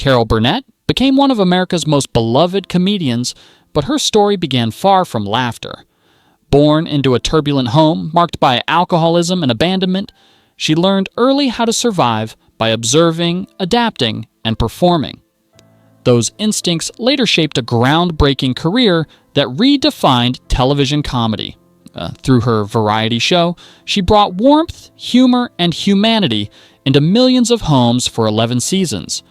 Carol Burnett became one of America's most beloved comedians, but her story began far from laughter. Born into a turbulent home marked by alcoholism and abandonment, she learned early how to survive by observing, adapting, and performing. Those instincts later shaped a groundbreaking career that redefined television comedy. Through her variety show, she brought warmth, humor, and humanity into millions of homes for 11 seasons.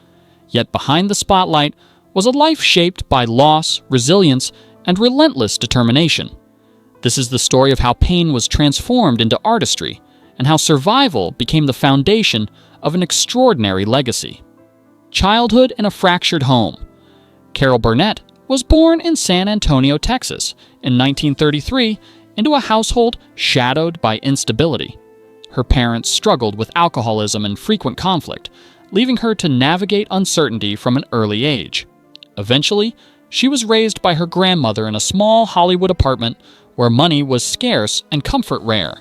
Yet behind the spotlight was a life shaped by loss, resilience, and relentless determination. This is the story of how pain was transformed into artistry, and how survival became the foundation of an extraordinary legacy. Childhood in a fractured home. Carol Burnett was born in San Antonio, Texas, in 1933 into a household shadowed by instability. Her parents struggled with alcoholism and frequent conflict, leaving her to navigate uncertainty from an early age. Eventually, she was raised by her grandmother in a small Hollywood apartment where money was scarce and comfort rare.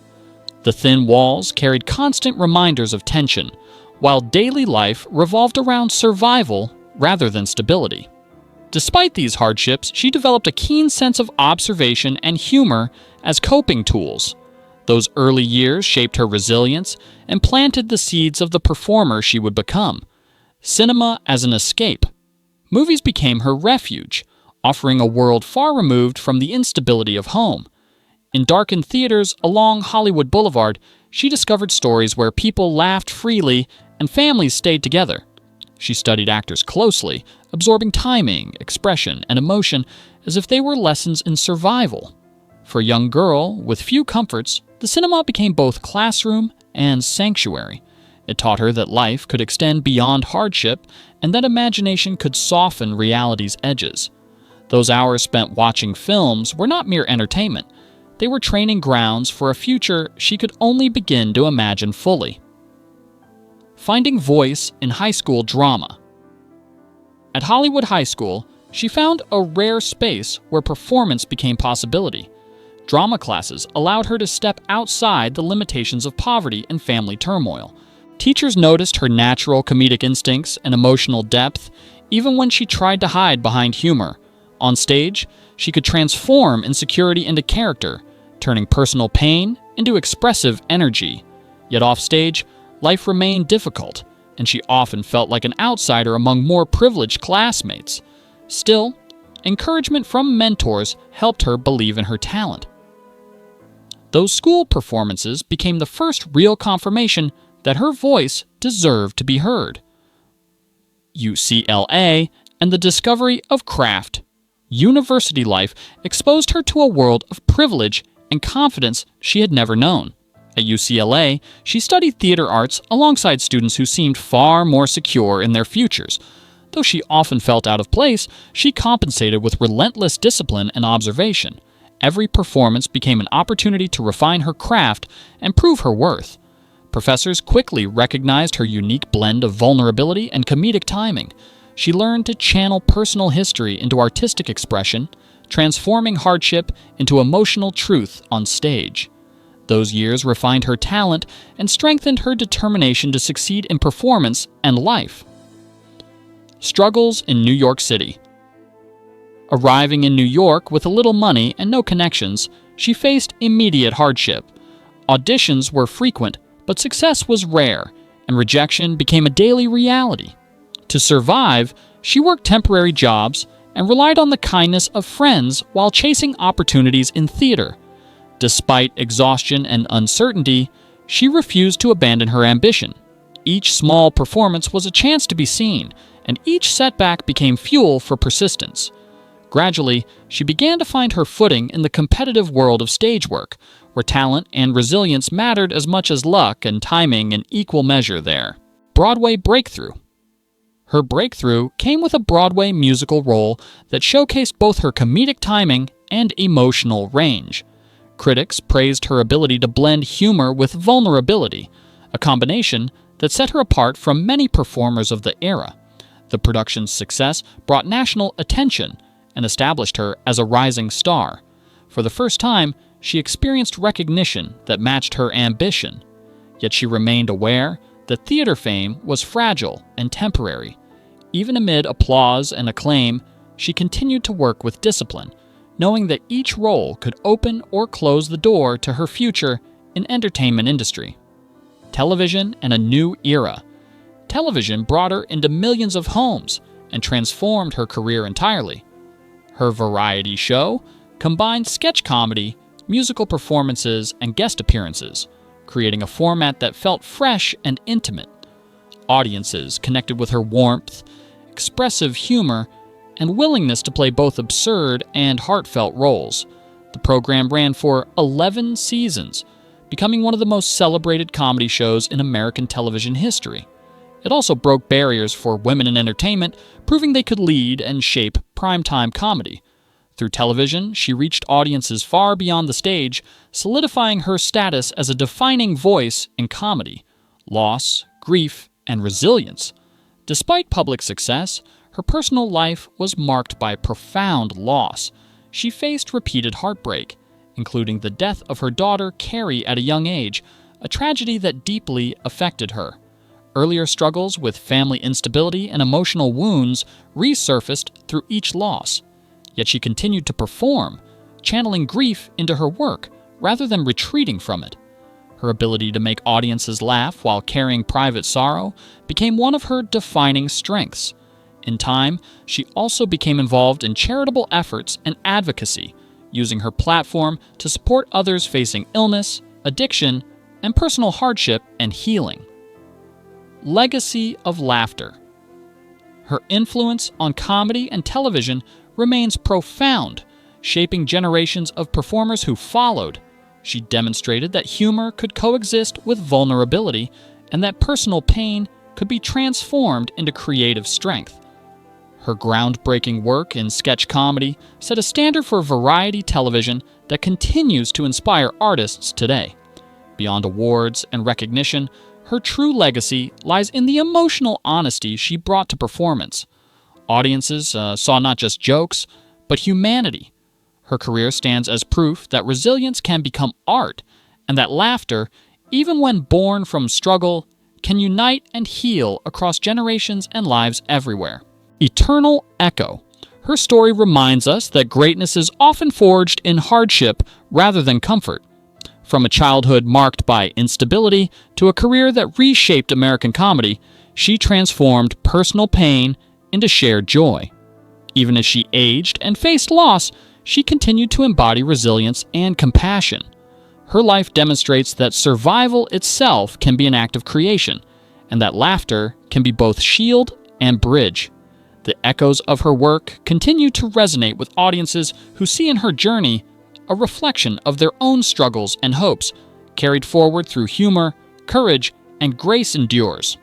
The thin walls carried constant reminders of tension, while daily life revolved around survival rather than stability. Despite these hardships, she developed a keen sense of observation and humor as coping tools. Those early years shaped her resilience and planted the seeds of the performer she would become. Cinema as an escape. Movies became her refuge, offering a world far removed from the instability of home. In darkened theaters along Hollywood Boulevard, she discovered stories where people laughed freely and families stayed together. She studied actors closely, absorbing timing, expression, and emotion as if they were lessons in survival. For a young girl with few comforts, the cinema became both classroom and sanctuary. It taught her that life could extend beyond hardship and that imagination could soften reality's edges. Those hours spent watching films were not mere entertainment. They were training grounds for a future she could only begin to imagine fully. Finding voice in high school drama. At Hollywood High School, she found a rare space where performance became possibility. Drama classes allowed her to step outside the limitations of poverty and family turmoil. Teachers noticed her natural comedic instincts and emotional depth, even when she tried to hide behind humor. On stage, she could transform insecurity into character, turning personal pain into expressive energy. Yet offstage, life remained difficult, and she often felt like an outsider among more privileged classmates. Still, encouragement from mentors helped her believe in her talent. Those school performances became the first real confirmation that her voice deserved to be heard. UCLA and the discovery of craft. University life exposed her to a world of privilege and confidence she had never known. At UCLA, she studied theater arts alongside students who seemed far more secure in their futures. Though she often felt out of place, she compensated with relentless discipline and observation. Every performance became an opportunity to refine her craft and prove her worth. Professors quickly recognized her unique blend of vulnerability and comedic timing. She learned to channel personal history into artistic expression, transforming hardship into emotional truth on stage. Those years refined her talent and strengthened her determination to succeed in performance and life. Struggles in New York City. Arriving in New York with a little money and no connections, she faced immediate hardship. Auditions were frequent, but success was rare, and rejection became a daily reality. To survive, she worked temporary jobs and relied on the kindness of friends while chasing opportunities in theater. Despite exhaustion and uncertainty, she refused to abandon her ambition. Each small performance was a chance to be seen, and each setback became fuel for persistence. Gradually, she began to find her footing in the competitive world of stage work, where talent and resilience mattered as much as luck and timing in equal measure there. Broadway breakthrough. Her breakthrough came with a Broadway musical role that showcased both her comedic timing and emotional range. Critics praised her ability to blend humor with vulnerability, a combination that set her apart from many performers of the era. The production's success brought national attention and established her as a rising star. For the first time, she experienced recognition that matched her ambition. Yet she remained aware that theater fame was fragile and temporary. Even amid applause and acclaim, she continued to work with discipline, knowing that each role could open or close the door to her future in entertainment industry. Television and a new era. Television brought her into millions of homes and transformed her career entirely. Her variety show combined sketch comedy, musical performances, and guest appearances, creating a format that felt fresh and intimate. Audiences connected with her warmth, expressive humor, and willingness to play both absurd and heartfelt roles. The program ran for 11 seasons, becoming one of the most celebrated comedy shows in American television history. It also broke barriers for women in entertainment, proving they could lead and shape primetime comedy. Through television, she reached audiences far beyond the stage, solidifying her status as a defining voice in comedy, loss, grief, and resilience. Despite public success, her personal life was marked by profound loss. She faced repeated heartbreak, including the death of her daughter Carrie at a young age, a tragedy that deeply affected her. Earlier struggles with family instability and emotional wounds resurfaced through each loss. Yet she continued to perform, channeling grief into her work rather than retreating from it. Her ability to make audiences laugh while carrying private sorrow became one of her defining strengths. In time, she also became involved in charitable efforts and advocacy, using her platform to support others facing illness, addiction, and personal hardship and healing. Legacy of laughter. Her influence on comedy and television remains profound, shaping generations of performers who followed. She demonstrated that humor could coexist with vulnerability and that personal pain could be transformed into creative strength. Her groundbreaking work in sketch comedy set a standard for variety television that continues to inspire artists today. Beyond awards and recognition, her true legacy lies in the emotional honesty she brought to performance. Audiences saw not just jokes, but humanity. Her career stands as proof that resilience can become art, and that laughter, even when born from struggle, can unite and heal across generations and lives everywhere. Eternal echo. Her story reminds us that greatness is often forged in hardship rather than comfort. From a childhood marked by instability to a career that reshaped American comedy, she transformed personal pain into shared joy. Even as she aged and faced loss, she continued to embody resilience and compassion. Her life demonstrates that survival itself can be an act of creation, and that laughter can be both shield and bridge. The echoes of her work continue to resonate with audiences who see in her journey a reflection of their own struggles and hopes, carried forward through humor, courage, and grace endures.